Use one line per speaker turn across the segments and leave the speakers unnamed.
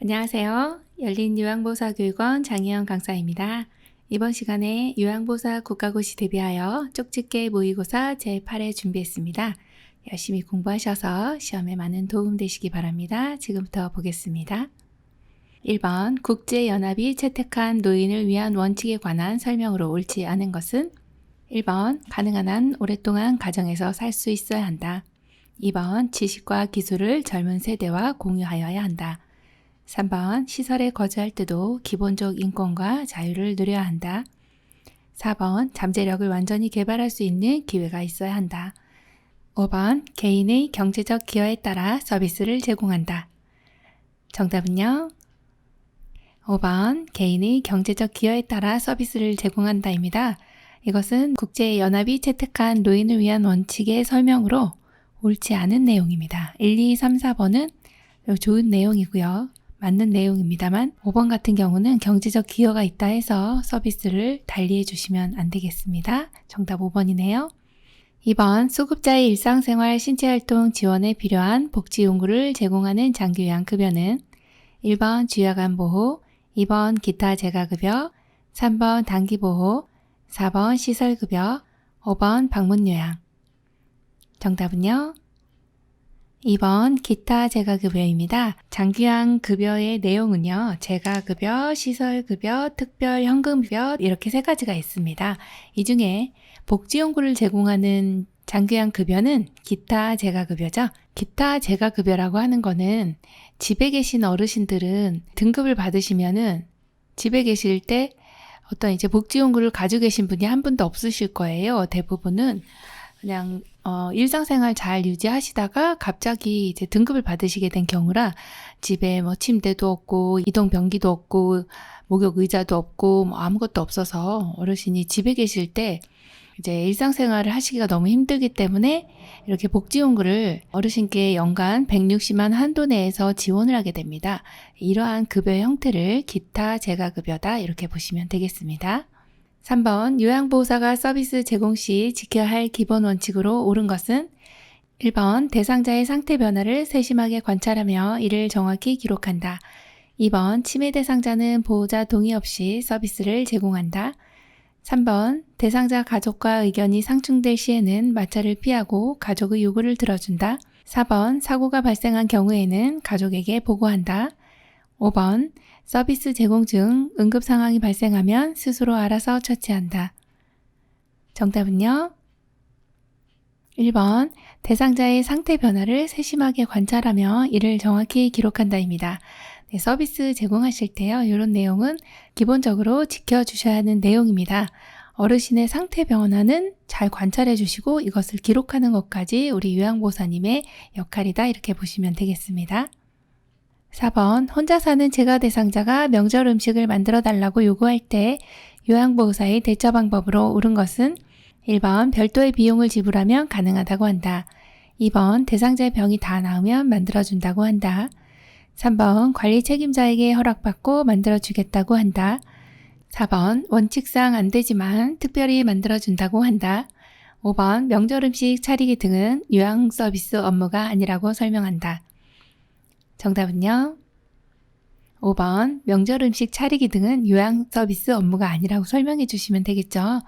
안녕하세요. 열린요양보호사교육원 장혜영 강사입니다. 이번 시간에 요양보호사 국가고시 대비하여 쪽집게 모의고사 제8회 준비했습니다. 열심히 공부하셔서 시험에 많은 도움 되시기 바랍니다. 지금부터 보겠습니다. 1번 국제연합이 채택한 노인을 위한 원칙에 관한 설명으로 옳지 않은 것은 1번 가능한 한 오랫동안 가정에서 살 수 있어야 한다. 2번 지식과 기술을 젊은 세대와 공유하여야 한다. 3번 시설에 거주할 때도 기본적 인권과 자유를 누려야 한다. 4번 잠재력을 완전히 개발할 수 있는 기회가 있어야 한다. 5번 개인의 경제적 기여에 따라 서비스를 제공한다. 정답은요? 5번 개인의 경제적 기여에 따라 서비스를 제공한다입니다. 이것은 국제연합이 채택한 노인을 위한 원칙의 설명으로 옳지 않은 내용입니다. 1, 2, 3, 4번은 좋은 내용이고요. 맞는 내용입니다만 5번 같은 경우는 경제적 기여가 있다 해서 서비스를 달리해 주시면 안 되겠습니다. 정답 5번이네요. 2번 수급자의 일상생활 신체활동 지원에 필요한 복지용구를 제공하는 장기요양급여는 1번 주야간보호, 2번 기타 재가급여, 3번 단기보호, 4번 시설급여, 5번 방문요양. 정답은요? 2번 기타 재가급여입니다. 장기요양 급여의 내용은요. 재가급여, 시설급여, 특별현금급여 이렇게 세 가지가 있습니다. 이 중에 복지용구를 제공하는 장기요양 급여는 기타 재가급여죠. 기타 재가급여라고 하는 거는 집에 계신 어르신들은 등급을 받으시면은 집에 계실 때 어떤 이제 복지용구를 가지고 계신 분이 한 분도 없으실 거예요. 대부분은 그냥 일상생활 잘 유지하시다가 갑자기 이제 등급을 받으시게 된 경우라 집에 뭐 침대도 없고 이동변기도 없고 목욕 의자도 없고 뭐 아무것도 없어서 어르신이 집에 계실 때 이제 일상생활을 하시기가 너무 힘들기 때문에 이렇게 복지용구를 어르신께 연간 160만 한도 내에서 지원을 하게 됩니다. 이러한 급여의 형태를 기타 재가급여다 이렇게 보시면 되겠습니다. 3번 요양보호사가 서비스 제공 시 지켜야 할 기본 원칙으로 옳은 것은 1번 대상자의 상태 변화를 세심하게 관찰하며 이를 정확히 기록한다. 2번 치매 대상자는 보호자 동의 없이 서비스를 제공한다. 3번 대상자 가족과 의견이 상충될 시에는 마찰을 피하고 가족의 요구를 들어준다. 4번 사고가 발생한 경우에는 가족에게 보고한다. 5번 서비스 제공 중 응급 상황이 발생하면 스스로 알아서 처치한다. 정답은요? 1번 대상자의 상태 변화를 세심하게 관찰하며 이를 정확히 기록한다입니다. 네, 서비스 제공하실 때요. 이런 내용은 기본적으로 지켜주셔야 하는 내용입니다. 어르신의 상태 변화는 잘 관찰해 주시고 이것을 기록하는 것까지 우리 요양보호사님의 역할이다 이렇게 보시면 되겠습니다. 4번 혼자 사는 재가 대상자가 명절 음식을 만들어 달라고 요구할 때 요양보호사의 대처 방법으로 옳은 것은 1번 별도의 비용을 지불하면 가능하다고 한다. 2번 대상자의 병이 다 나으면 만들어준다고 한다. 3번 관리 책임자에게 허락받고 만들어주겠다고 한다. 4번 원칙상 안 되지만 특별히 만들어준다고 한다. 5번 명절 음식 차리기 등은 요양 서비스 업무가 아니라고 설명한다. 정답은요? 5번 명절 음식 차리기 등은 요양 서비스 업무가 아니라고 설명해 주시면 되겠죠.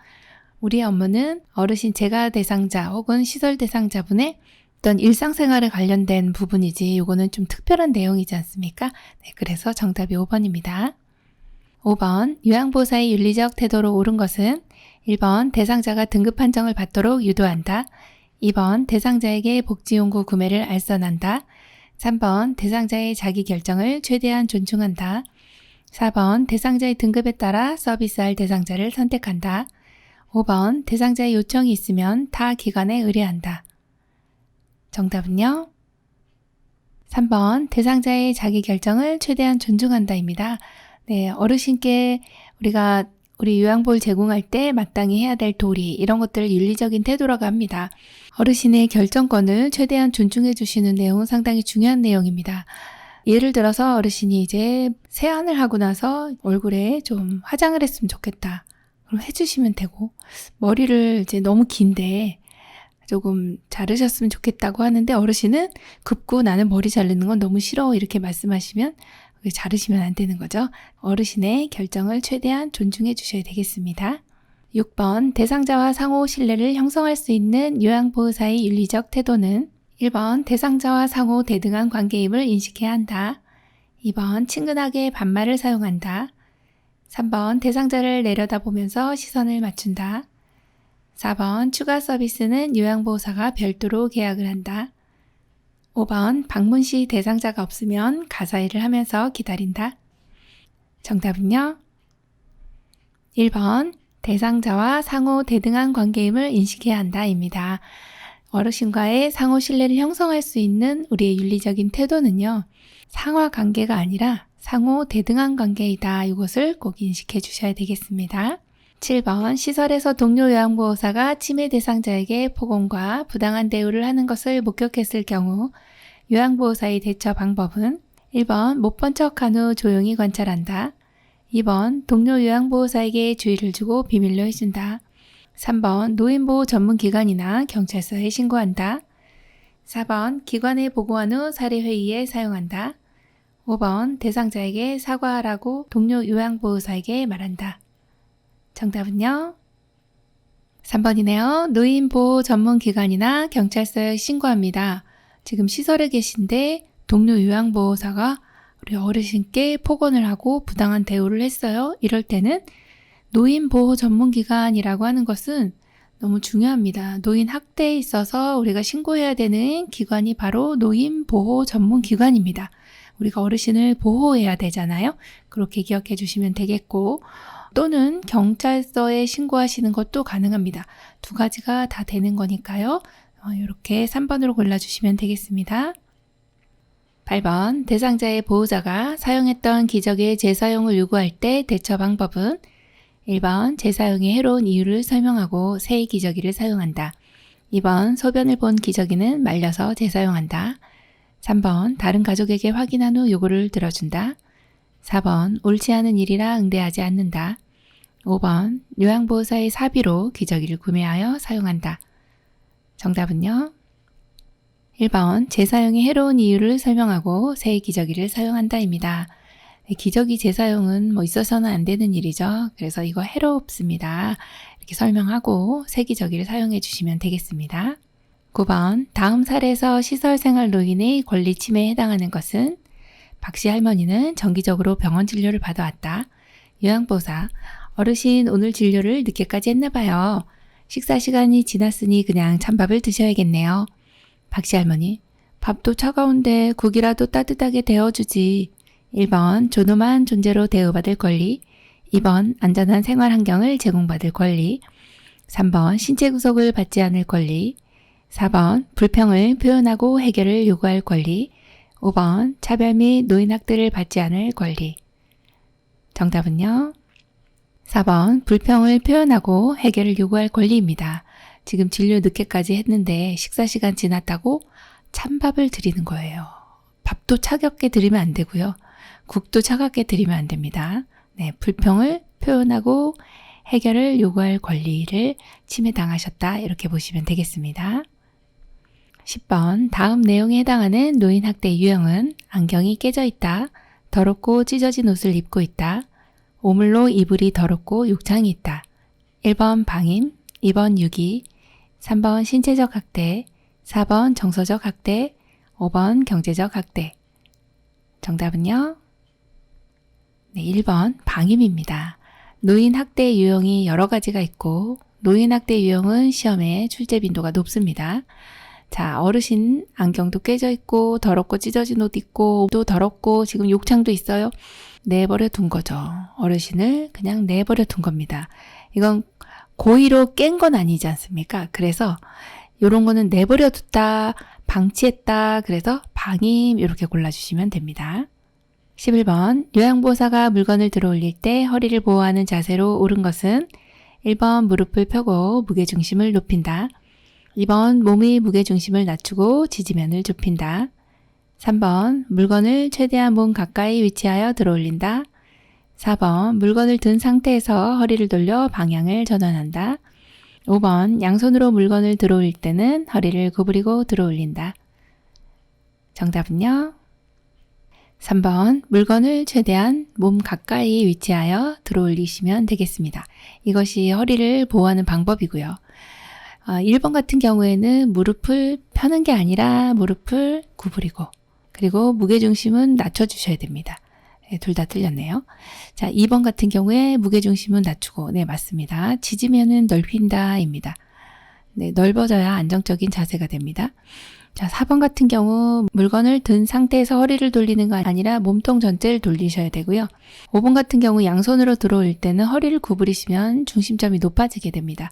우리의 업무는 어르신 재가 대상자 혹은 시설 대상자분의 어떤 일상생활에 관련된 부분이지 이거는 좀 특별한 내용이지 않습니까? 네, 그래서 정답이 5번입니다. 5번 요양보호사의 윤리적 태도로 옳은 것은 1번 대상자가 등급 판정을 받도록 유도한다. 2번 대상자에게 복지용구 구매를 알선한다. 3번 대상자의 자기 결정을 최대한 존중한다. 4번 대상자의 등급에 따라 서비스할 대상자를 선택한다. 5번 대상자의 요청이 있으면 타 기관에 의뢰한다. 정답은요? 3번 대상자의 자기 결정을 최대한 존중한다입니다. 네, 어르신께 우리가 우리 요양보호를 제공할 때 마땅히 해야 될 도리 이런 것들을 윤리적인 태도라고 합니다. 어르신의 결정권을 최대한 존중해 주시는 내용은 상당히 중요한 내용입니다. 예를 들어서 어르신이 이제 세안을 하고 나서 얼굴에 좀 화장을 했으면 좋겠다. 그럼 해주시면 되고 머리를 이제 너무 긴데 조금 자르셨으면 좋겠다고 하는데 어르신은 급고 나는 머리 자르는 건 너무 싫어 이렇게 말씀하시면 자르시면 안 되는 거죠. 어르신의 결정을 최대한 존중해 주셔야 되겠습니다. 6번 대상자와 상호 신뢰를 형성할 수 있는 요양보호사의 윤리적 태도는 1번 대상자와 상호 대등한 관계임을 인식해야 한다. 2번 친근하게 반말을 사용한다. 3번 대상자를 내려다보면서 시선을 맞춘다. 4번 추가 서비스는 요양보호사가 별도로 계약을 한다. 5번 방문 시 대상자가 없으면 가사일을 하면서 기다린다. 정답은요? 1번 대상자와 상호 대등한 관계임을 인식해야 한다입니다. 어르신과의 상호 신뢰를 형성할 수 있는 우리의 윤리적인 태도는요. 상하 관계가 아니라 상호 대등한 관계이다. 이것을 꼭 인식해 주셔야 되겠습니다. 7번 시설에서 동료 요양보호사가 치매 대상자에게 폭언과 부당한 대우를 하는 것을 목격했을 경우 요양보호사의 대처 방법은 1번 못 본 척한 후 조용히 관찰한다. 2번 동료 요양보호사에게 주의를 주고 비밀로 해준다. 3번 노인보호 전문기관이나 경찰서에 신고한다. 4번 기관에 보고한 후 사례회의에 사용한다. 5번 대상자에게 사과하라고 동료 요양보호사에게 말한다. 정답은요? 3번이네요. 노인보호 전문기관이나 경찰서에 신고합니다. 지금 시설에 계신데 동료 요양보호사가 우리 어르신께 폭언을 하고 부당한 대우를 했어요. 이럴 때는 노인보호 전문기관이라고 하는 것은 너무 중요합니다. 노인 학대에 있어서 우리가 신고해야 되는 기관이 바로 노인보호 전문기관입니다. 우리가 어르신을 보호해야 되잖아요. 그렇게 기억해 주시면 되겠고 또는 경찰서에 신고하시는 것도 가능합니다. 두 가지가 다 되는 거니까요. 이렇게 3번으로 골라주시면 되겠습니다. 8번 대상자의 보호자가 사용했던 기저귀의 재사용을 요구할 때 대처 방법은 1번 재사용의 해로운 이유를 설명하고 새 기저귀를 사용한다. 2번 소변을 본 기저귀는 말려서 재사용한다. 3번 다른 가족에게 확인한 후 요구를 들어준다. 4번 옳지 않은 일이라 응대하지 않는다. 5번 요양보호사의 사비로 기저귀를 구매하여 사용한다. 정답은요? 1번 재사용의 해로운 이유를 설명하고 새 기저귀를 사용한다입니다. 기저귀 재사용은 있어서는 안 되는 일이죠. 그래서 이거 해롭습니다. 이렇게 설명하고 새 기저귀를 사용해 주시면 되겠습니다. 9번 다음 사례에서 시설생활 노인의 권리 침해에 해당하는 것은 박씨 할머니는 정기적으로 병원 진료를 받아왔다. 요양보호사 어르신 오늘 진료를 늦게까지 했나 봐요. 식사 시간이 지났으니 그냥 찬밥을 드셔야겠네요. 박씨 할머니 밥도 차가운데 국이라도 따뜻하게 데워주지. 1번 존엄한 존재로 대우받을 권리. 2번 안전한 생활 환경을 제공받을 권리. 3번 신체 구속을 받지 않을 권리. 4번 불평을 표현하고 해결을 요구할 권리. 5번 차별 및 노인 학대를 받지 않을 권리. 정답은요? 4번 불평을 표현하고 해결을 요구할 권리입니다. 지금 진료 늦게까지 했는데 식사 시간 지났다고 찬밥을 드리는 거예요. 밥도 차갑게 드리면 안 되고요. 국도 차갑게 드리면 안 됩니다. 네, 불평을 표현하고 해결을 요구할 권리를 침해당하셨다. 이렇게 보시면 되겠습니다. 10번 다음 내용에 해당하는 노인 학대 유형은 안경이 깨져 있다. 더럽고 찢어진 옷을 입고 있다. 오물로 이불이 더럽고 욕창이 있다. 1번 방임, 2번 유기, 3번 신체적 학대, 4번 정서적 학대, 5번 경제적 학대. 정답은요? 네, 1번 방임입니다. 노인 학대 유형이 여러 가지가 있고 노인 학대 유형은 시험에 출제 빈도가 높습니다. 자, 어르신 안경도 깨져 있고 더럽고 찢어진 옷 입고 또 더럽고 지금 욕창도 있어요. 내버려 둔 거죠. 어르신을 그냥 내버려 둔 겁니다. 이건 고의로 깬 건 아니지 않습니까? 그래서 이런 거는 내버려 뒀다, 방치했다, 그래서 방임 이렇게 골라주시면 됩니다. 11번 요양보호사가 물건을 들어올릴 때 허리를 보호하는 자세로 옳은 것은 1번 무릎을 펴고 무게중심을 높인다. 2번 몸의 무게중심을 낮추고 지지면을 좁힌다. 3번 물건을 최대한 몸 가까이 위치하여 들어올린다. 4번 물건을 든 상태에서 허리를 돌려 방향을 전환한다. 5번 양손으로 물건을 들어올릴 때는 허리를 구부리고 들어올린다. 정답은요? 3번, 물건을 최대한 몸 가까이 위치하여 들어 올리시면 되겠습니다. 이것이 허리를 보호하는 방법이고요. 1번 같은 경우에는 무릎을 펴는 게 아니라 무릎을 구부리고, 그리고 무게중심은 낮춰주셔야 됩니다. 네, 둘 다 틀렸네요. 자, 2번 같은 경우에 무게중심은 낮추고, 네, 맞습니다. 짖으면은 넓힌다 입니다. 네, 넓어져야 안정적인 자세가 됩니다. 자, 4번 같은 경우 물건을 든 상태에서 허리를 돌리는 거 아니라 몸통 전체를 돌리셔야 되고요. 5번 같은 경우 양손으로 들어올 때는 허리를 구부리시면 중심점이 높아지게 됩니다.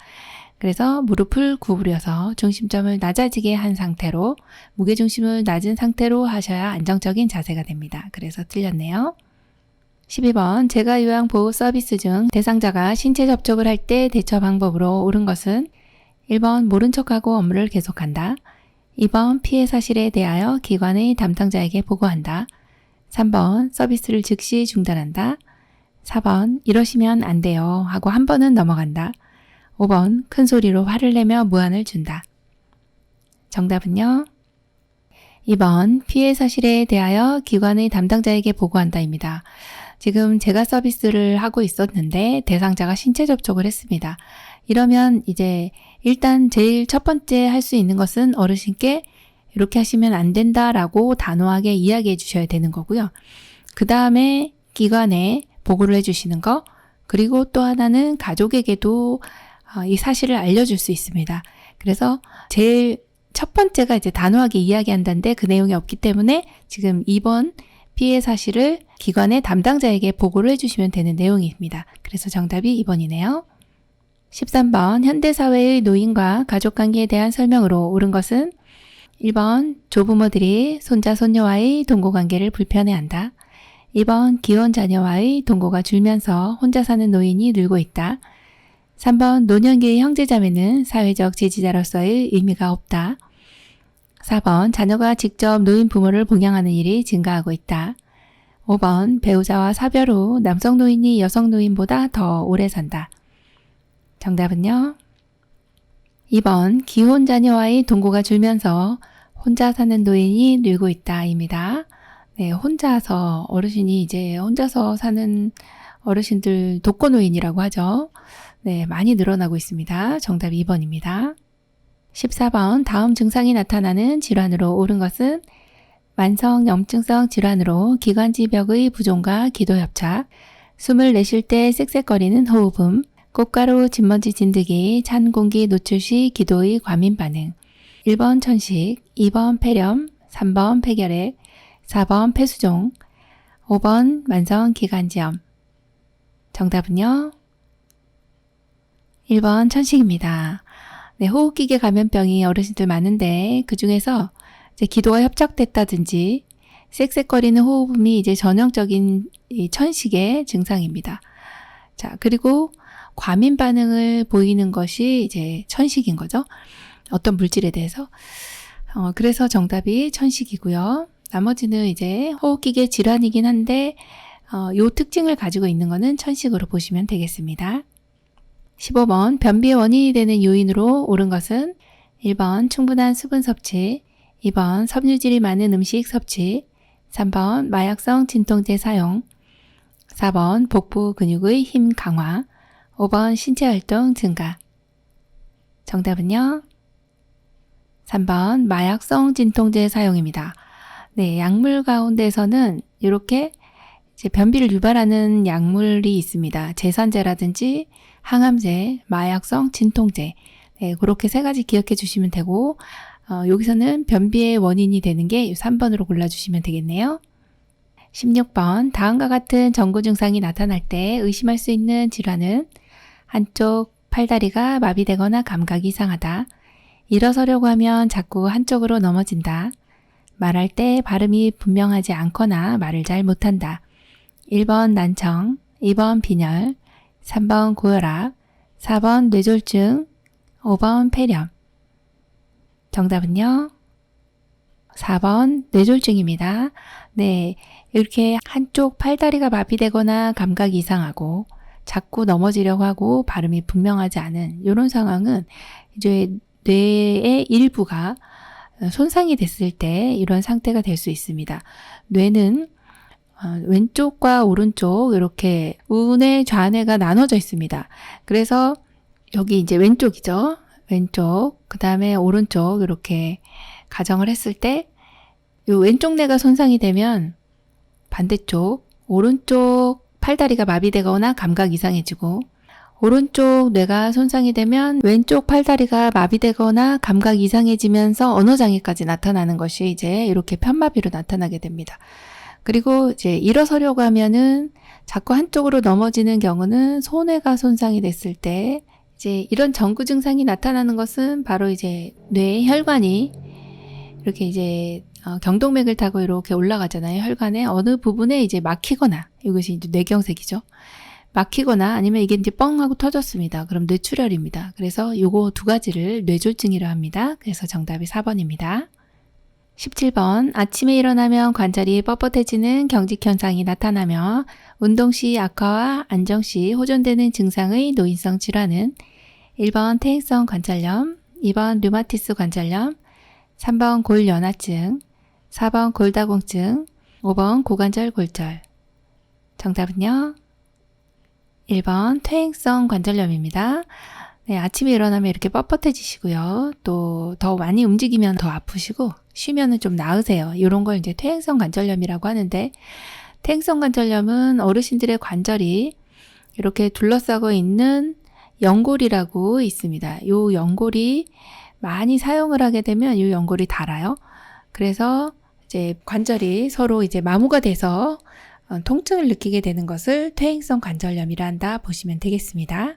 그래서 무릎을 구부려서 중심점을 낮아지게 한 상태로 무게중심을 낮은 상태로 하셔야 안정적인 자세가 됩니다. 그래서 틀렸네요. 12번, 제가 요양보호 서비스 중 대상자가 신체 접촉을 할 때 대처 방법으로 옳은 것은 1번, 모른 척하고 업무를 계속한다. 2번, 피해 사실에 대하여 기관의 담당자에게 보고한다. 3번, 서비스를 즉시 중단한다. 4번, 이러시면 안 돼요 하고 한 번은 넘어간다. 5번, 큰 소리로 화를 내며 무안을 준다. 정답은요? 2번, 피해 사실에 대하여 기관의 담당자에게 보고한다입니다. 지금 제가 서비스를 하고 있었는데 대상자가 신체 접촉을 했습니다. 이러면 이제 일단 제일 첫 번째 할 수 있는 것은 어르신께 이렇게 하시면 안 된다라고 단호하게 이야기해 주셔야 되는 거고요. 그 다음에 기관에 보고를 해주시는 거, 그리고 또 하나는 가족에게도 이 사실을 알려줄 수 있습니다. 그래서 제일 첫 번째가 이제 단호하게 이야기한다는데 그 내용이 없기 때문에 지금 2번 피해 사실을 기관의 담당자에게 보고를 해주시면 되는 내용입니다. 그래서 정답이 2번이네요. 13번, 현대사회의 노인과 가족관계에 대한 설명으로 옳은 것은 1번, 조부모들이 손자, 손녀와의 동거관계를 불편해한다. 2번, 기혼 자녀와의 동거가 줄면서 혼자 사는 노인이 늘고 있다. 3번, 노년기의 형제자매는 사회적 지지자로서의 의미가 없다. 4번, 자녀가 직접 노인 부모를 봉양하는 일이 증가하고 있다. 5번, 배우자와 사별 후 남성 노인이 여성 노인보다 더 오래 산다. 정답은요? 2번, 기혼 자녀와의 동거가 줄면서 혼자 사는 노인이 늘고 있다 입니다. 네, 어르신이 이제 혼자서 사는 어르신들 독거노인이라고 하죠. 네, 많이 늘어나고 있습니다. 정답 2번입니다. 14번, 다음 증상이 나타나는 질환으로 옳은 것은 만성 염증성 질환으로 기관지벽의 부종과 기도협착, 숨을 내쉴 때 쌕쌕거리는 호흡음, 꽃가루 진먼지 진드기, 찬 공기 노출 시 기도의 과민 반응. 1번 천식, 2번 폐렴, 3번 폐결핵, 4번 폐수종, 5번 만성 기관지염. 정답은요? 1번 천식입니다. 네, 호흡기계 감염병이 어르신들 많은데 그 중에서 이제 기도가 협착됐다든지 쌕쌕거리는 호흡음이 이제 전형적인 이 천식의 증상입니다. 자, 그리고 과민 반응을 보이는 것이 이제 천식인 거죠. 어떤 물질에 대해서. 그래서 정답이 천식이고요. 나머지는 이제 호흡기계 질환이긴 한데 요 특징을 가지고 있는 거는 천식으로 보시면 되겠습니다. 15번, 변비의 원인이 되는 요인으로 옳은 것은 1번 충분한 수분 섭취, 2번 섬유질이 많은 음식 섭취, 3번 마약성 진통제 사용, 4번 복부 근육의 힘 강화, 5번 신체 활동 증가. 정답은요? 3번 마약성 진통제 사용입니다. 네, 약물 가운데서는 이렇게 이제 변비를 유발하는 약물이 있습니다. 제산제라든지 항암제, 마약성 진통제. 네, 그렇게 세 가지 기억해 주시면 되고 여기서는 변비의 원인이 되는 게 3번으로 골라주시면 되겠네요. 16번, 다음과 같은 전구 증상이 나타날 때 의심할 수 있는 질환은 한쪽 팔다리가 마비되거나 감각이 이상하다. 일어서려고 하면 자꾸 한쪽으로 넘어진다. 말할 때 발음이 분명하지 않거나 말을 잘 못한다. 1번 난청, 2번 빈혈, 3번 고혈압, 4번 뇌졸중, 5번 폐렴. 정답은요? 4번 뇌졸중입니다. 네, 이렇게 한쪽 팔다리가 마비되거나 감각이 이상하고 자꾸 넘어지려고 하고 발음이 분명하지 않은 이런 상황은 이제 뇌의 일부가 손상이 됐을 때 이런 상태가 될 수 있습니다. 뇌는 왼쪽과 오른쪽 이렇게 우뇌, 좌뇌가 나눠져 있습니다. 그래서 여기 이제 왼쪽이죠. 왼쪽, 그 다음에 오른쪽 이렇게 가정을 했을 때 이 왼쪽 뇌가 손상이 되면 반대쪽, 오른쪽 팔다리가 마비되거나 감각 이상해지고 오른쪽 뇌가 손상이 되면 왼쪽 팔다리가 마비되거나 감각 이상해지면서 언어장애까지 나타나는 것이 이제 이렇게 편마비로 나타나게 됩니다. 그리고 이제 일어서려고 하면은 자꾸 한쪽으로 넘어지는 경우는 소뇌가 손상이 됐을 때 이제 이런 전구 증상이 나타나는 것은 바로 이제 뇌의 혈관이 이렇게 이제 경동맥을 타고 이렇게 올라가잖아요. 혈관의 어느 부분에 이제 막히거나 이것이 이제 뇌경색이죠. 막히거나 아니면 이게 이제 뻥 하고 터졌습니다. 그럼 뇌출혈입니다. 그래서 요거 두 가지를 뇌졸중이라 합니다. 그래서 정답이 4번입니다. 17번 아침에 일어나면 관절이 뻣뻣해지는 경직 현상이 나타나며 운동 시 악화와 안정 시 호전되는 증상의 노인성 질환은 1번 퇴행성 관절염, 2번 류마티스 관절염, 3번 골연화증, 4번 골다공증, 5번 고관절 골절. 정답은요? 1번 퇴행성 관절염입니다. 네, 아침에 일어나면 이렇게 뻣뻣해지시고요. 또 더 많이 움직이면 더 아프시고 쉬면은 좀 나으세요. 이런 걸 이제 퇴행성 관절염이라고 하는데 퇴행성 관절염은 어르신들의 관절이 이렇게 둘러싸고 있는 연골이라고 있습니다. 이 연골이 많이 사용을 하게 되면 이 연골이 닳아요. 그래서 이제 관절이 서로 이제 마모가 돼서 통증을 느끼게 되는 것을 퇴행성 관절염이라 한다 보시면 되겠습니다.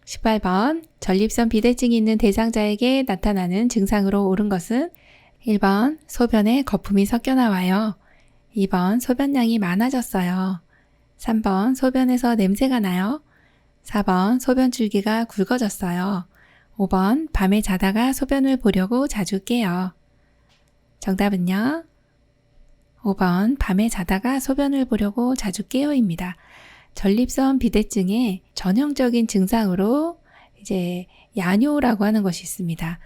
18번 전립선 비대증이 있는 대상자에게 나타나는 증상으로 옳은 것은 1번 소변에 거품이 섞여 나와요. 2번 소변량이 많아졌어요. 3번 소변에서 냄새가 나요. 4번 소변 줄기가 굵어졌어요. 5번 밤에 자다가 소변을 보려고 자주 깨요. 정답은요? 5번 밤에 자다가 소변을 보려고 자주 깨요입니다. 전립선 비대증의 전형적인 증상으로 이제 야뇨라고 하는 것이 있습니다.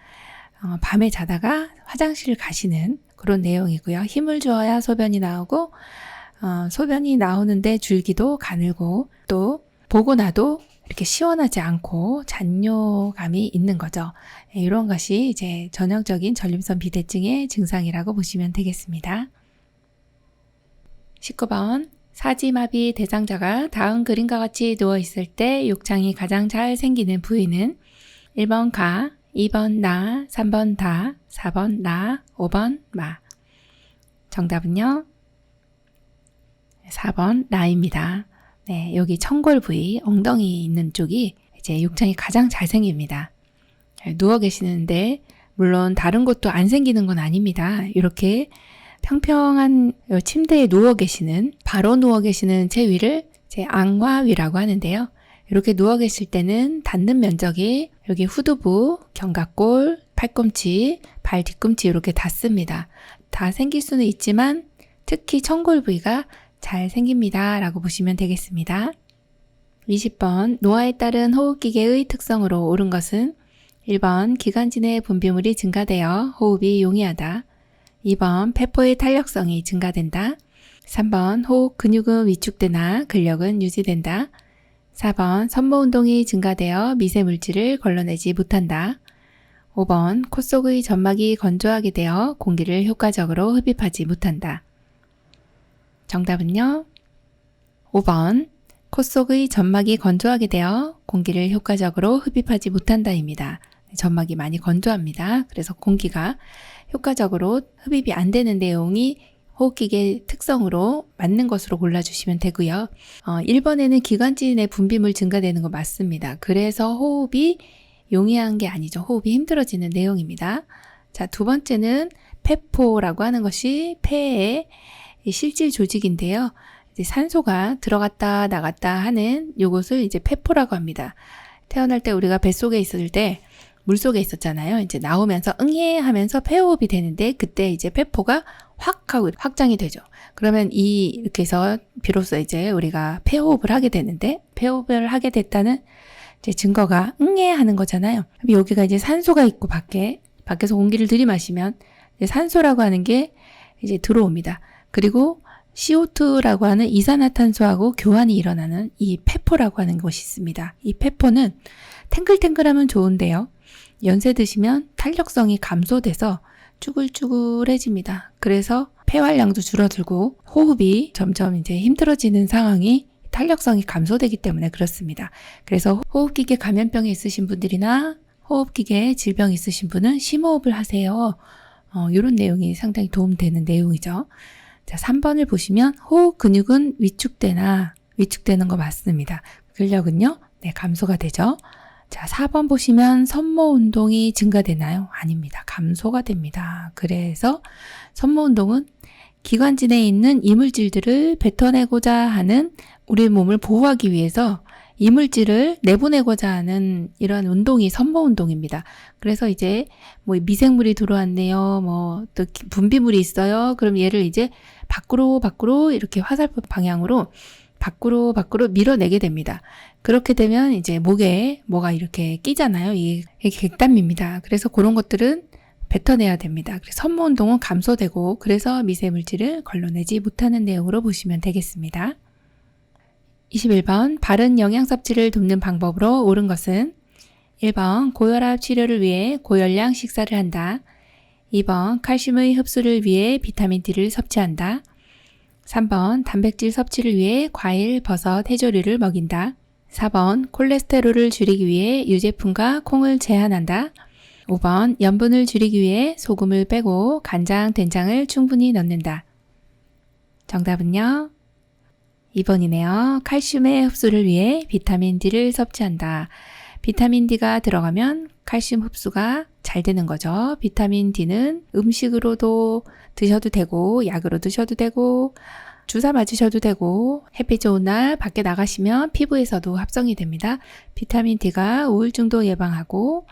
밤에 자다가 화장실 가시는 그런 내용이고요. 힘을 주어야 소변이 나오고 소변이 나오는데 줄기도 가늘고 또 보고 나도 이렇게 시원하지 않고 잔뇨감이 있는 거죠. 이런 것이 이제 전형적인 전립선 비대증의 증상이라고 보시면 되겠습니다. 19번 사지마비 대상자가 다음 그림과 같이 누워있을 때 욕창이 가장 잘 생기는 부위는 1번 가, 2번 나, 3번 다, 4번 나, 5번 마. 정답은요? 4번 나입니다. 네, 여기 청골 부위, 엉덩이 있는 쪽이 이제 욕창이 가장 잘 생깁니다. 누워 계시는데 물론 다른 곳도 안 생기는 건 아닙니다. 이렇게 평평한 침대에 누워 계시는, 바로 누워 계시는 제 위를 제 앙화위라고 하는데요. 이렇게 누워 계실 때는 닿는 면적이 여기 후두부, 견갑골, 팔꿈치, 발 뒤꿈치 이렇게 닿습니다. 다 생길 수는 있지만 특히 청골 부위가 잘 생깁니다. 라고 보시면 되겠습니다. 20번 노화에 따른 호흡기계의 특성으로 옳은 것은 1번 기관지 내 분비물이 증가되어 호흡이 용이하다. 2번 폐포의 탄력성이 증가된다. 3번 호흡 근육은 위축되나 근력은 유지된다. 4번 섬모운동이 증가되어 미세물질을 걸러내지 못한다. 5번 코 속의 점막이 건조하게 되어 공기를 효과적으로 흡입하지 못한다. 정답은요? 5번 코 속의 점막이 건조하게 되어 공기를 효과적으로 흡입하지 못한다입니다. 점막이 많이 건조합니다. 그래서 공기가 효과적으로 흡입이 안 되는 내용이 호흡기계 특성으로 맞는 것으로 골라주시면 되고요. 1번에는 기관지 내 분비물 증가되는 거 맞습니다. 그래서 호흡이 용이한 게 아니죠. 호흡이 힘들어지는 내용입니다. 자, 두 번째는 폐포라고 하는 것이 폐의 실질 조직인데요. 이제 산소가 들어갔다 나갔다 하는 요것을 이제 폐포라고 합니다. 태어날 때 우리가 뱃속에 있을 때 물속에 있었잖아요. 이제 나오면서 응애 하면서 폐호흡이 되는데 그때 이제 폐포가 확 하고 확장이 되죠. 그러면 이렇게 해서 비로소 이제 우리가 폐호흡을 하게 되는데 폐호흡을 하게 됐다는 이제 증거가 응애 하는 거잖아요. 여기가 이제 산소가 있고 밖에서 공기를 들이마시면 이제 산소라고 하는 게 이제 들어옵니다. 그리고 CO2라고 하는 이산화탄소하고 교환이 일어나는 이 페포라고 하는 것이 있습니다. 이 페포는 탱글탱글하면 좋은데요. 연세 드시면 탄력성이 감소돼서 쭈글쭈글해집니다. 그래서 폐활량도 줄어들고 호흡이 점점 이제 힘들어지는 상황이 탄력성이 감소되기 때문에 그렇습니다. 그래서 호흡기계 감염병이 있으신 분들이나 호흡기계 질병이 있으신 분은 심호흡을 하세요. 이런 내용이 상당히 도움되는 내용이죠. 자, 3번을 보시면 호흡 근육은 위축되는 거 맞습니다. 근력은요? 네, 감소가 되죠. 자, 4번 보시면 섬모 운동이 증가되나요? 아닙니다. 감소가 됩니다. 그래서 섬모 운동은 기관지 내에 있는 이물질들을 뱉어내고자 하는 우리 몸을 보호하기 위해서 이물질을 내보내고자 하는 이러한 운동이 섬모 운동입니다. 그래서 이제 뭐 미생물이 들어왔네요. 또 분비물이 있어요. 그럼 얘를 이제 밖으로 이렇게 화살표 방향으로 밖으로 밀어내게 됩니다. 그렇게 되면 이제 목에 뭐가 이렇게 끼잖아요. 이게 객단미입니다. 그래서 그런 것들은 뱉어내야 됩니다. 그래서 섬모 운동은 감소되고 그래서 미세물질을 걸러내지 못하는 내용으로 보시면 되겠습니다. 21번 바른 영양 섭취를 돕는 방법으로 옳은 것은 1번 고혈압 치료를 위해 고열량 식사를 한다. 2번 칼슘의 흡수를 위해 비타민 D를 섭취한다. 3번 단백질 섭취를 위해 과일, 버섯, 해조류를 먹인다. 4번 콜레스테롤을 줄이기 위해 유제품과 콩을 제한한다. 5번 염분을 줄이기 위해 소금을 빼고 간장, 된장을 충분히 넣는다. 정답은요? 2번이네요. 칼슘의 흡수를 위해 비타민 D를 섭취한다. 비타민 D가 들어가면 칼슘 흡수가 잘 되는 거죠. 비타민 D는 음식으로도 드셔도 되고 약으로 드셔도 되고 주사 맞으셔도 되고 햇빛 좋은 날 밖에 나가시면 피부에서도 합성이 됩니다. 비타민 D가 우울증도 예방하고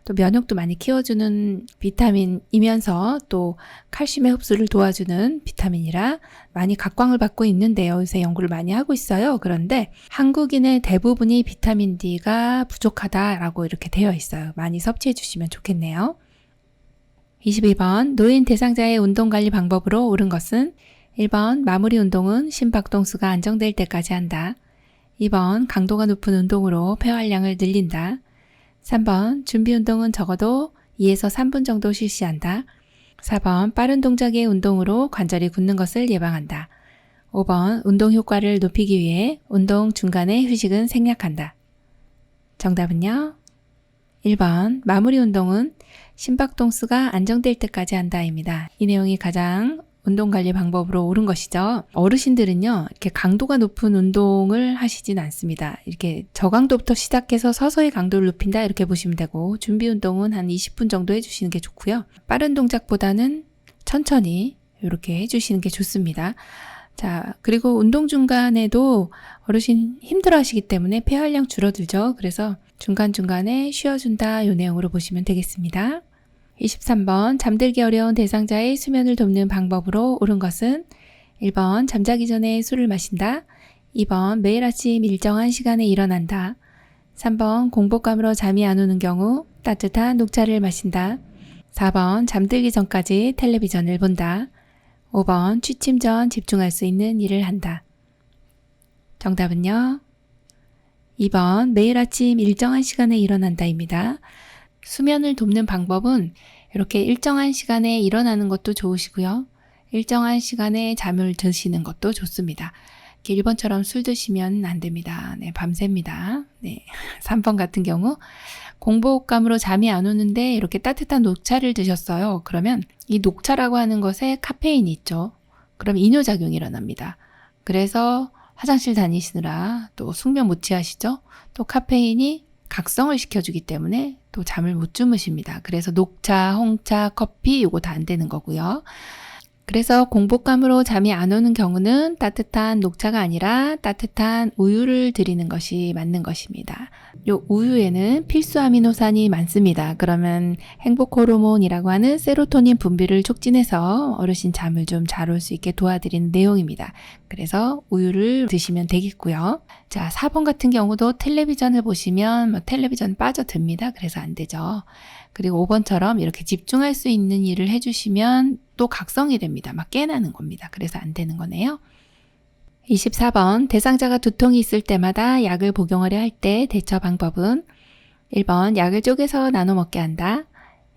또 면역도 많이 키워주는 비타민이면서 또 칼슘의 흡수를 도와주는 비타민이라 많이 각광을 받고 있는데요. 요새 연구를 많이 하고 있어요. 그런데 한국인의 대부분이 비타민 D가 부족하다라고 이렇게 되어 있어요. 많이 섭취해 주시면 좋겠네요. 22번 노인 대상자의 운동관리 방법으로 옳은 것은 1번 마무리 운동은 심박동수가 안정될 때까지 한다. 2번 강도가 높은 운동으로 폐활량을 늘린다. 3번 준비 운동은 적어도 2에서 3분 정도 실시한다. 4번 빠른 동작의 운동으로 관절이 굳는 것을 예방한다. 5번 운동 효과를 높이기 위해 운동 중간에 휴식은 생략한다. 정답은요? 1번 마무리 운동은 심박동수가 안정될 때까지 한다입니다. 이 내용이 가장 운동관리 방법으로 옳은 것이죠. 어르신들은요, 이렇게 강도가 높은 운동을 하시진 않습니다. 이렇게 저강도부터 시작해서 서서히 강도를 높인다 이렇게 보시면 되고 준비 운동은 한 20분 정도 해주시는 게 좋고요. 빠른 동작보다는 천천히 이렇게 해주시는 게 좋습니다. 자, 그리고 운동 중간에도 어르신 힘들어 하시기 때문에 폐활량 줄어들죠. 그래서 중간중간에 쉬어준다 이 내용으로 보시면 되겠습니다. 23번 잠들기 어려운 대상자의 수면을 돕는 방법으로 옳은 것은 1번 잠자기 전에 술을 마신다. 2번 매일 아침 일정한 시간에 일어난다. 3번 공복감으로 잠이 안 오는 경우 따뜻한 녹차를 마신다. 4번 잠들기 전까지 텔레비전을 본다. 5번 취침 전 집중할 수 있는 일을 한다. 정답은요? 2번 매일 아침 일정한 시간에 일어난다입니다. 수면을 돕는 방법은 이렇게 일정한 시간에 일어나는 것도 좋으시고요. 일정한 시간에 잠을 드시는 것도 좋습니다. 이렇게 1번처럼 술 드시면 안 됩니다. 네, 밤새입니다. 네. 3번 같은 경우 공복감으로 잠이 안 오는데 이렇게 따뜻한 녹차를 드셨어요. 그러면 이 녹차라고 하는 것에 카페인이 있죠. 그럼 이뇨작용이 일어납니다. 그래서 화장실 다니시느라 또 숙면 못 취하시죠? 또 카페인이 각성을 시켜주기 때문에 또 잠을 못 주무십니다. 그래서 녹차, 홍차, 커피 이거 다 안 되는 거고요. 그래서 공복감으로 잠이 안 오는 경우는 따뜻한 녹차가 아니라 따뜻한 우유를 드리는 것이 맞는 것입니다. 요 우유에는 필수 아미노산이 많습니다. 그러면 행복 호르몬이라고 하는 세로토닌 분비를 촉진해서 어르신 잠을 좀 잘 올 수 있게 도와드리는 내용입니다. 그래서 우유를 드시면 되겠고요. 자, 4번 같은 경우도 텔레비전을 보시면 텔레비전 빠져듭니다. 그래서 안 되죠. 그리고 5번처럼 이렇게 집중할 수 있는 일을 해주시면 또 각성이 됩니다. 막 깨나는 겁니다. 그래서 안 되는 거네요. 24번 대상자가 두통이 있을 때마다 약을 복용하려 할 때 대처 방법은 1번 약을 쪼개서 나눠 먹게 한다.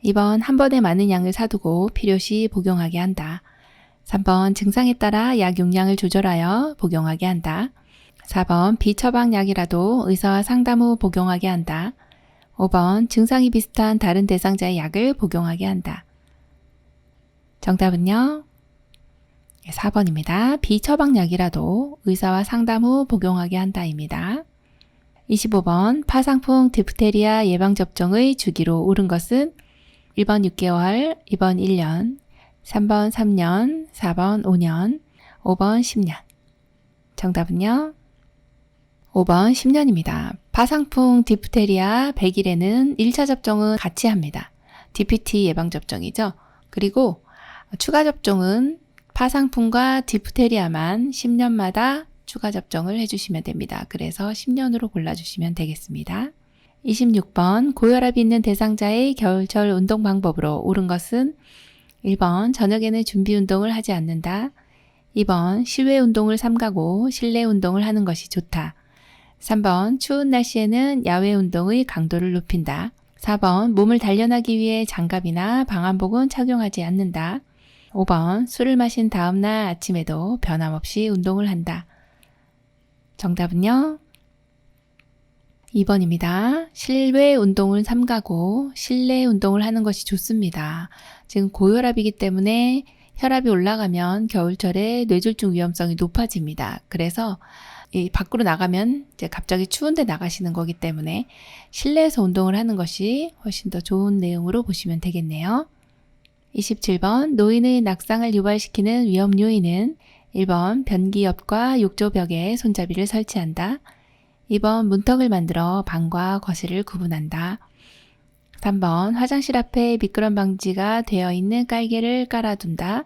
2번 한 번에 많은 양을 사두고 필요시 복용하게 한다. 3번 증상에 따라 약 용량을 조절하여 복용하게 한다. 4번 비처방약이라도 의사와 상담 후 복용하게 한다. 5번 증상이 비슷한 다른 대상자의 약을 복용하게 한다. 정답은요? 4번입니다. 비처방약이라도 의사와 상담 후 복용하게 한다입니다. 25번 파상풍 디프테리아 예방접종의 주기로 옳은 것은 1번 6개월, 2번 1년, 3번 3년, 4번 5년, 5번 10년. 정답은요? 5번 10년입니다. 파상풍 디프테리아 100일에는 1차 접종은 같이 합니다. DPT 예방접종이죠. 그리고 추가 접종은 파상풍과 디프테리아만 10년마다 추가 접종을 해주시면 됩니다. 그래서 10년으로 골라주시면 되겠습니다. 26번 고혈압이 있는 대상자의 겨울철 운동 방법으로 옳은 것은 1번 저녁에는 준비 운동을 하지 않는다. 2번 실외 운동을 삼가고 실내 운동을 하는 것이 좋다. 3번 추운 날씨에는 야외 운동의 강도를 높인다. 4번 몸을 단련하기 위해 장갑이나 방한복은 착용하지 않는다. 5번 술을 마신 다음날 아침에도 변함없이 운동을 한다. 정답은요? 2번입니다. 실외 운동을 삼가고 실내 운동을 하는 것이 좋습니다. 지금 고혈압이기 때문에 혈압이 올라가면 겨울철에 뇌졸중 위험성이 높아집니다. 그래서 밖으로 나가면 이제 갑자기 추운데 나가시는 거기 때문에 실내에서 운동을 하는 것이 훨씬 더 좋은 내용으로 보시면 되겠네요. 27번 노인의 낙상을 유발시키는 위험 요인은 1번 변기 옆과 욕조벽에 손잡이를 설치한다. 2번 문턱을 만들어 방과 거실을 구분한다. 3번 화장실 앞에 미끄럼 방지가 되어 있는 깔개를 깔아둔다.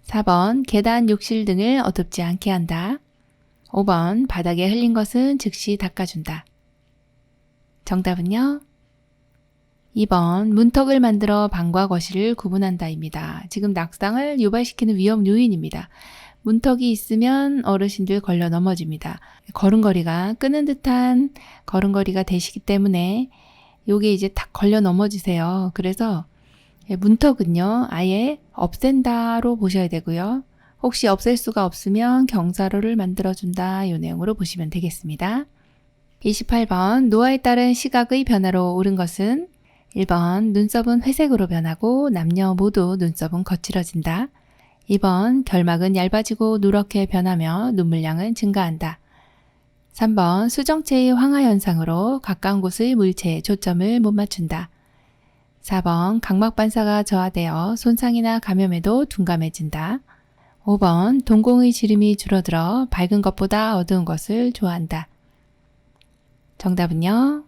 4번 계단, 욕실 등을 어둡지 않게 한다. 5번 바닥에 흘린 것은 즉시 닦아준다. 정답은요? 2번 문턱을 만들어 방과 거실을 구분한다입니다. 지금 낙상을 유발시키는 위험 요인입니다. 문턱이 있으면 어르신들 걸려 넘어집니다. 걸음걸이가 끄는 듯한 걸음걸이가 되시기 때문에 요게 이제 탁 걸려 넘어지세요. 그래서 문턱은요 아예 없앤다로 보셔야 되고요. 혹시 없앨 수가 없으면 경사로를 만들어준다 이 내용으로 보시면 되겠습니다. 28번 노화에 따른 시각의 변화로 옳은 것은 1번 눈썹은 회색으로 변하고 남녀 모두 눈썹은 거칠어진다. 2번 결막은 얇아지고 누렇게 변하며 눈물량은 증가한다. 3번 수정체의 황화 현상으로 가까운 곳의 물체에 초점을 못 맞춘다. 4번 각막 반사가 저하되어 손상이나 감염에도 둔감해진다. 5번 동공의 지름이 줄어들어 밝은 것보다 어두운 것을 좋아한다. 정답은요?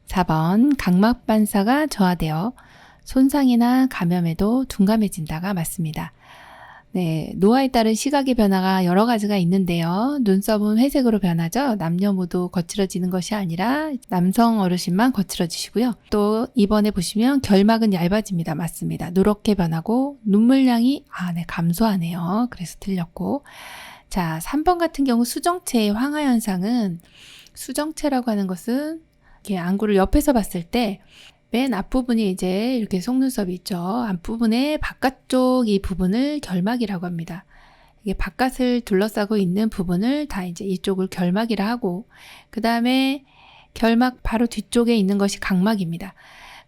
4번 각막 반사가 저하되어 손상이나 감염에도 둔감해진다가 맞습니다. 네, 노화에 따른 시각의 변화가 여러 가지가 있는데요. 눈썹은 회색으로 변하죠. 남녀 모두 거칠어지는 것이 아니라 남성 어르신만 거칠어지시고요. 또 2번에 보시면 결막은 얇아집니다. 맞습니다. 누렇게 변하고 눈물량이 감소하네요. 그래서 틀렸고. 자, 3번 같은 경우 수정체의 황화 현상은 수정체라고 하는 것은 이렇게 안구를 옆에서 봤을 때 맨 앞부분이 이제 이렇게 속눈썹이 있죠. 앞부분의 바깥쪽 이 부분을 결막이라고 합니다. 이게 바깥을 둘러싸고 있는 부분을 다 이제 이쪽을 결막이라 하고, 그 다음에 결막 바로 뒤쪽에 있는 것이 각막입니다.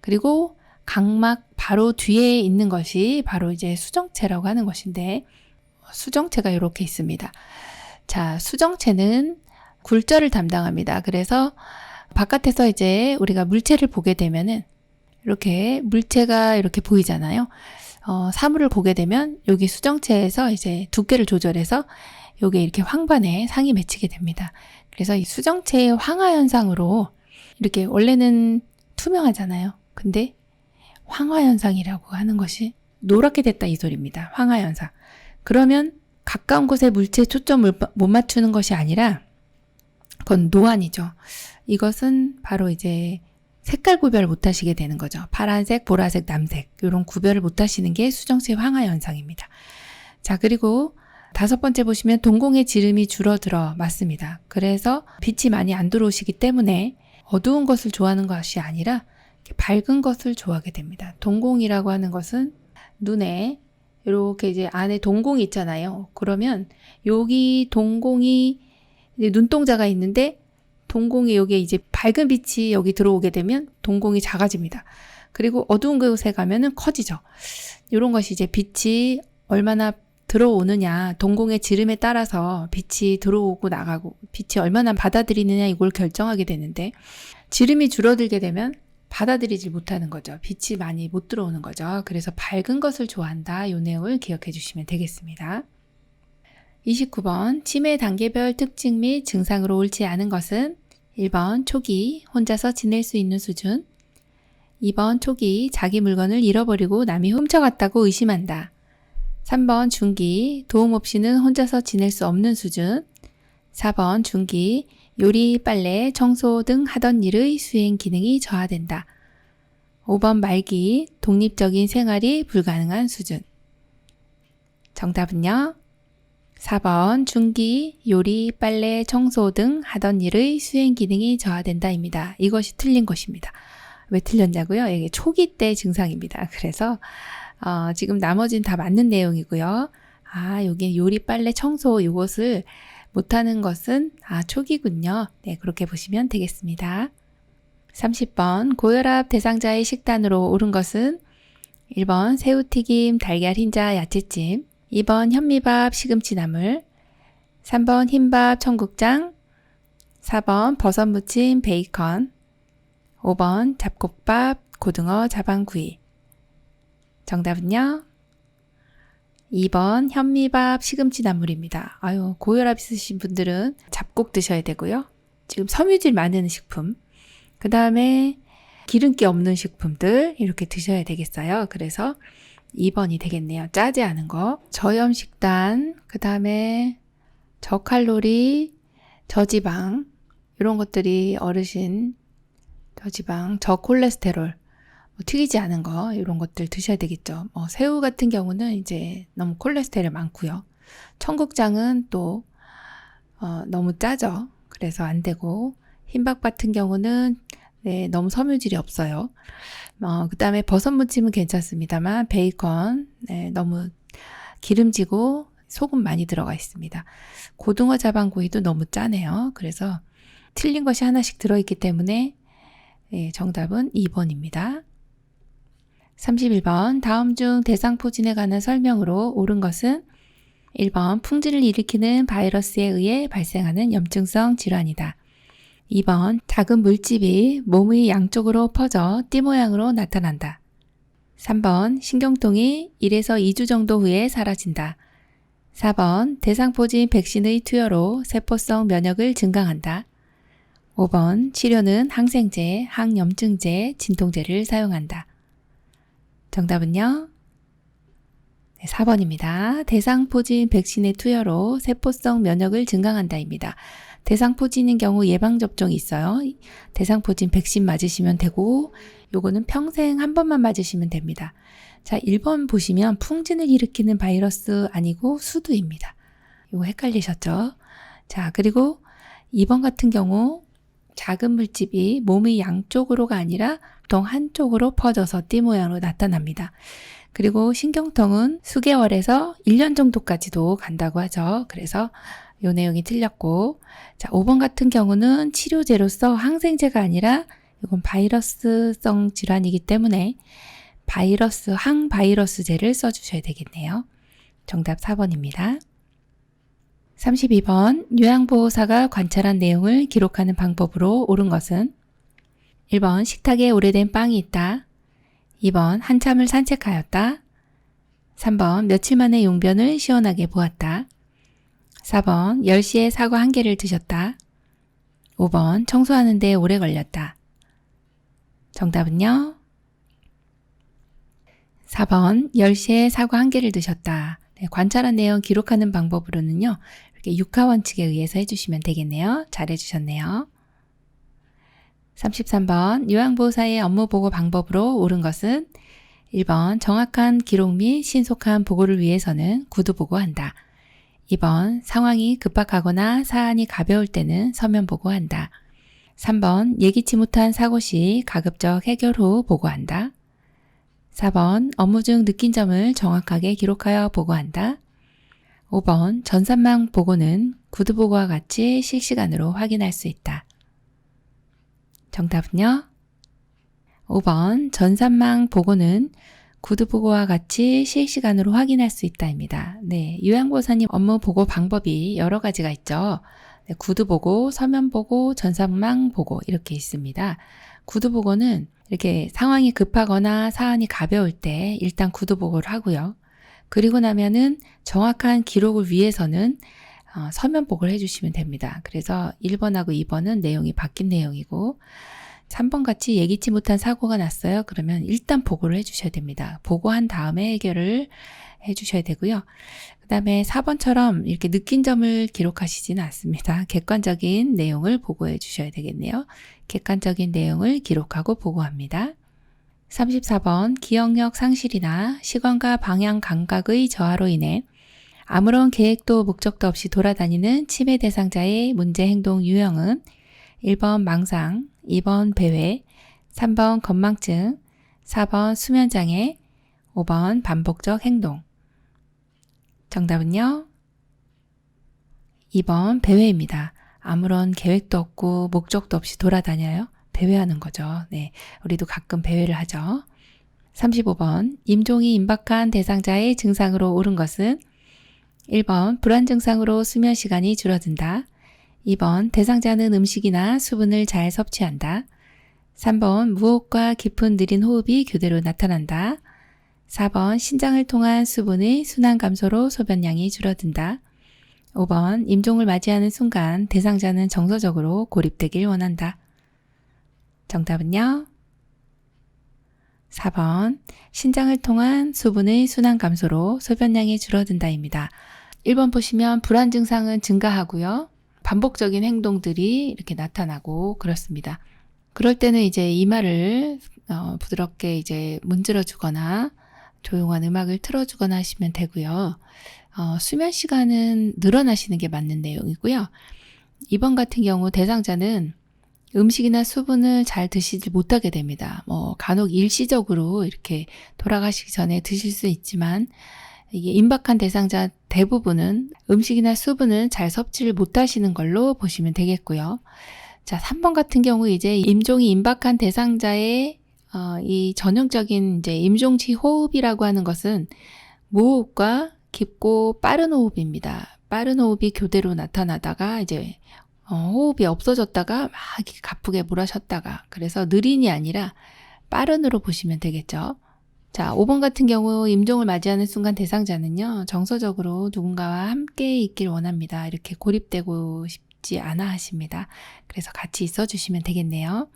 그리고 각막 바로 뒤에 있는 것이 바로 이제 수정체라고 하는 것인데, 수정체가 이렇게 있습니다. 자, 수정체는 굴절을 담당합니다. 그래서 바깥에서 이제 우리가 물체를 보게 되면은 이렇게 물체가 이렇게 보이잖아요. 사물을 보게 되면 여기 수정체에서 이제 두께를 조절해서 여기 이렇게 황반에 상이 맺히게 됩니다. 그래서 이 수정체의 황화 현상으로 이렇게 원래는 투명하잖아요. 근데 황화 현상이라고 하는 것이 노랗게 됐다 이 소리입니다. 황화 현상. 그러면 가까운 곳에 물체에 초점을 못 맞추는 것이 아니라 그건 노안이죠. 이것은 바로 이제 색깔 구별을 못 하시게 되는 거죠. 파란색, 보라색, 남색 이런 구별을 못 하시는 게 수정체 황화 현상입니다. 자, 그리고 5번째 보시면 동공의 지름이 줄어들어. 맞습니다. 그래서 빛이 많이 안 들어오시기 때문에 어두운 것을 좋아하는 것이 아니라 밝은 것을 좋아하게 됩니다. 동공이라고 하는 것은 눈에 이렇게 이제 안에 동공이 있잖아요. 그러면 여기 동공이 이제 눈동자가 있는데 동공이 여기에 이제 밝은 빛이 여기 들어오게 되면 동공이 작아집니다. 그리고 어두운 곳에 가면은 커지죠. 이런 것이 이제 빛이 얼마나 들어오느냐, 동공의 지름에 따라서 빛이 들어오고 나가고 빛이 얼마나 받아들이느냐 이걸 결정하게 되는데 지름이 줄어들게 되면 받아들이지 못하는 거죠. 빛이 많이 못 들어오는 거죠. 그래서 밝은 것을 좋아한다. 이 내용을 기억해 주시면 되겠습니다. 29번 치매 단계별 특징 및 증상으로 옳지 않은 것은 1번 초기 혼자서 지낼 수 있는 수준 2번 초기 자기 물건을 잃어버리고 남이 훔쳐갔다고 의심한다. 3번 중기 도움 없이는 혼자서 지낼 수 없는 수준 4번 중기 요리, 빨래, 청소 등 하던 일의 수행 기능이 저하된다. 5번 말기 독립적인 생활이 불가능한 수준 정답은요. 4번 중기, 요리, 빨래, 청소 등 하던 일의 수행 기능이 저하된다입니다. 이것이 틀린 것입니다. 왜 틀렸냐고요? 이게 초기 때 증상입니다. 그래서 지금 나머지는 다 맞는 내용이고요. 여기 요리, 빨래, 청소 이것을 못하는 것은 초기군요. 네, 그렇게 보시면 되겠습니다. 30번 고혈압 대상자의 식단으로 옳은 것은 1번 새우튀김, 달걀 흰자, 야채찜 2번 현미밥, 시금치 나물 3번 흰밥, 청국장 4번 버섯무침, 베이컨 5번 잡곡밥, 고등어, 자반구이 정답은요? 2번 현미밥, 시금치 나물입니다. 고혈압 있으신 분들은 잡곡 드셔야 되고요. 지금 섬유질 많은 식품 그 다음에 기름기 없는 식품들 이렇게 드셔야 되겠어요. 그래서 2번이 되겠네요. 짜지 않은 거. 저염식단, 그 다음에 저칼로리, 저지방 이런 것들이 어르신 저지방, 저콜레스테롤 튀기지 않은 거 이런 것들 드셔야 되겠죠. 새우 같은 경우는 이제 너무 콜레스테롤 많고요. 청국장은 또 너무 짜죠. 그래서 안 되고 흰밥 같은 경우는 너무 섬유질이 없어요. 그 다음에 버섯무침은 괜찮습니다만 베이컨 너무 기름지고 소금 많이 들어가 있습니다. 고등어 자반구이도 너무 짜네요. 그래서 틀린 것이 하나씩 들어있기 때문에 정답은 2번입니다. 31번 다음 중 대상포진에 관한 설명으로 옳은 것은 1번 풍진을 일으키는 바이러스에 의해 발생하는 염증성 질환이다. 2번 작은 물집이 몸의 양쪽으로 퍼져 띠 모양으로 나타난다. 3번 신경통이 1에서 2주 정도 후에 사라진다. 4번 대상포진 백신의 투여로 세포성 면역을 증강한다. 5번 치료는 항생제, 항염증제, 진통제를 사용한다. 정답은요? 4번입니다. 대상포진 백신의 투여로 세포성 면역을 증강한다입니다. 대상포진인 경우 예방접종이 있어요. 대상포진 백신 맞으시면 되고 요거는 평생 한 번만 맞으시면 됩니다. 자, 1번 보시면 풍진을 일으키는 바이러스 아니고 수두입니다. 이거 헷갈리셨죠? 자, 그리고 2번 같은 경우 작은 물집이 몸의 양쪽으로가 아니라 보통 한쪽으로 퍼져서 띠 모양으로 나타납니다. 그리고 신경통은 수개월에서 1년 정도까지도 간다고 하죠. 그래서 이 내용이 틀렸고, 자, 5번 같은 경우는 치료제로서 항생제가 아니라 이건 바이러스성 질환이기 때문에 항바이러스제를 써주셔야 되겠네요. 정답 4번입니다. 32번 요양보호사가 관찰한 내용을 기록하는 방법으로 옳은 것은 1번 식탁에 오래된 빵이 있다. 2번 한참을 산책하였다. 3번 며칠 만에 용변을 시원하게 보았다. 4번 10시에 사과 1개를 드셨다. 5번 청소하는 데 오래 걸렸다. 정답은요? 4번 10시에 사과 1개를 드셨다. 관찰한 내용 기록하는 방법으로는요. 이렇게 육하 원칙에 의해서 해주시면 되겠네요. 잘 해주셨네요. 33번 요양보호사의 업무 보고 방법으로 옳은 것은 1번 정확한 기록 및 신속한 보고를 위해서는 구두 보고한다. 2번 상황이 급박하거나 사안이 가벼울 때는 서면 보고한다. 3번 예기치 못한 사고 시 가급적 해결 후 보고한다. 4번 업무 중 느낀 점을 정확하게 기록하여 보고한다. 5번 전산망 보고는 구두 보고와 같이 실시간으로 확인할 수 있다. 정답은요? 5번 전산망 보고는 구두 보고와 같이 실시간으로 확인할 수 있다입니다. 네, 요양보호사님 업무 보고 방법이 여러 가지가 있죠. 네, 구두 보고, 서면 보고, 전산망 보고 이렇게 있습니다. 구두 보고는 이렇게 상황이 급하거나 사안이 가벼울 때 일단 구두 보고를 하고요. 그리고 나면은 정확한 기록을 위해서는 서면 보고를 해주시면 됩니다. 그래서 1번하고 2번은 내용이 바뀐 내용이고 3번 같이 예기치 못한 사고가 났어요. 그러면 일단 보고를 해주셔야 됩니다. 보고한 다음에 해결을 해주셔야 되고요. 그 다음에 4번처럼 이렇게 느낀 점을 기록하시지는 않습니다. 객관적인 내용을 보고해 주셔야 되겠네요. 객관적인 내용을 기록하고 보고합니다. 34번 기억력 상실이나 시간과 방향 감각의 저하로 인해 아무런 계획도 목적도 없이 돌아다니는 치매 대상자의 문제 행동 유형은 1번 망상, 2번 배회, 3번 건망증, 4번 수면장애, 5번 반복적 행동. 정답은요? 2번 배회입니다. 아무런 계획도 없고 목적도 없이 돌아다녀요. 배회하는 거죠. 네, 우리도 가끔 배회를 하죠. 35번 임종이 임박한 대상자의 증상으로 옳은 것은 1번 불안 증상으로 수면 시간이 줄어든다. 2번 대상자는 음식이나 수분을 잘 섭취한다. 3번 무호흡과 깊은 느린 호흡이 교대로 나타난다. 4번 신장을 통한 수분의 순환 감소로 소변량이 줄어든다. 5번 임종을 맞이하는 순간 대상자는 정서적으로 고립되길 원한다. 정답은요? 4번 신장을 통한 수분의 순환 감소로 소변량이 줄어든다입니다. 1번 보시면 불안 증상은 증가하고요. 반복적인 행동들이 이렇게 나타나고 그렇습니다. 그럴 때는 이제 이마를 부드럽게 이제 문질러 주거나 조용한 음악을 틀어주거나 하시면 되고요. 수면 시간은 늘어나시는 게 맞는 내용이고요. 2번 같은 경우 대상자는 음식이나 수분을 잘 드시지 못하게 됩니다. 간혹 일시적으로 이렇게 돌아가시기 전에 드실 수 있지만 이게 임박한 대상자 대부분은 음식이나 수분을 잘 섭취를 못하시는 걸로 보시면 되겠고요. 자, 3번 같은 경우 이제 임종이 임박한 대상자의 이 전형적인 이제 임종치 호흡이라고 하는 것은 무호흡과 깊고 빠른 호흡입니다. 빠른 호흡이 교대로 나타나다가 이제 호흡이 없어졌다가 막 이렇게 가쁘게 몰아쉬었다가 그래서 느린이 아니라 빠른으로 보시면 되겠죠. 자, 5번 같은 경우 임종을 맞이하는 순간 대상자는요. 정서적으로 누군가와 함께 있길 원합니다. 이렇게 고립되고 싶지 않아 하십니다. 그래서 같이 있어 주시면 되겠네요.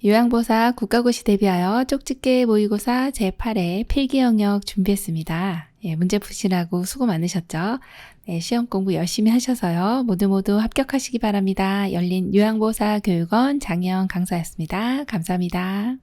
요양보호사 국가고시 대비하여 쪽집게 모의고사 제8회 필기 영역 준비했습니다. 예, 문제 푸시라고 수고 많으셨죠? 네, 시험 공부 열심히 하셔서요. 모두 합격하시기 바랍니다. 열린 요양보호사 교육원 장혜영 강사였습니다. 감사합니다.